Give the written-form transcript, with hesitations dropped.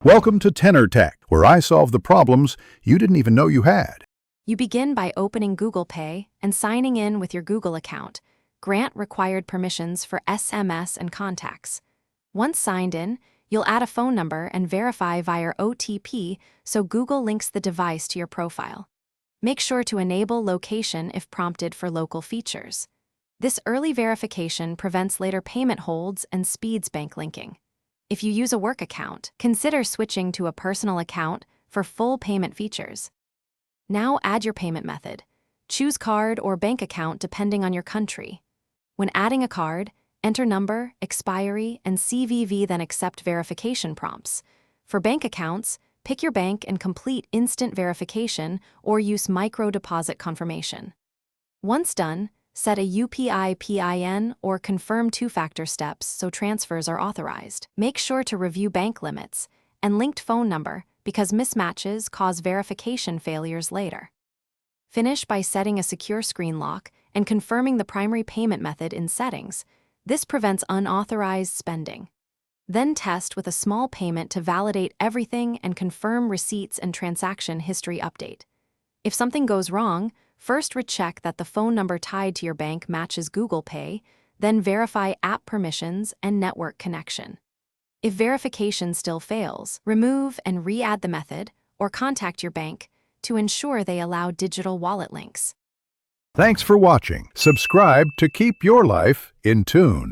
Welcome to Tenor Tech, where I solve the problems you didn't even know you had. You begin by opening Google Pay and signing in with your Google account. Grant required permissions for SMS and contacts. Once signed in, you'll add a phone number and verify via OTP so Google links the device to your profile. Make sure to enable location if prompted for local features. This early verification prevents later payment holds and speeds bank linking. If you use a work account, consider switching to a personal account for full payment features. Now add your payment method. Choose card or bank account depending on your country. When adding a card, enter number, expiry, and CVV, then accept verification prompts. For bank accounts, pick your bank and complete instant verification or use micro deposit confirmation. Once done, set a UPI PIN or confirm two-factor steps so transfers are authorized. Make sure to review bank limits and linked phone number because mismatches cause verification failures later. Finish by setting a secure screen lock and confirming the primary payment method in settings. This prevents unauthorized spending. Then test with a small payment to validate everything and confirm receipts and transaction history update. If something goes wrong, first recheck that the phone number tied to your bank matches Google Pay, then verify app permissions and network connection. If verification still fails, remove and re-add the method or contact your bank to ensure they allow digital wallet links. Thanks for watching. Subscribe to keep your life in tune.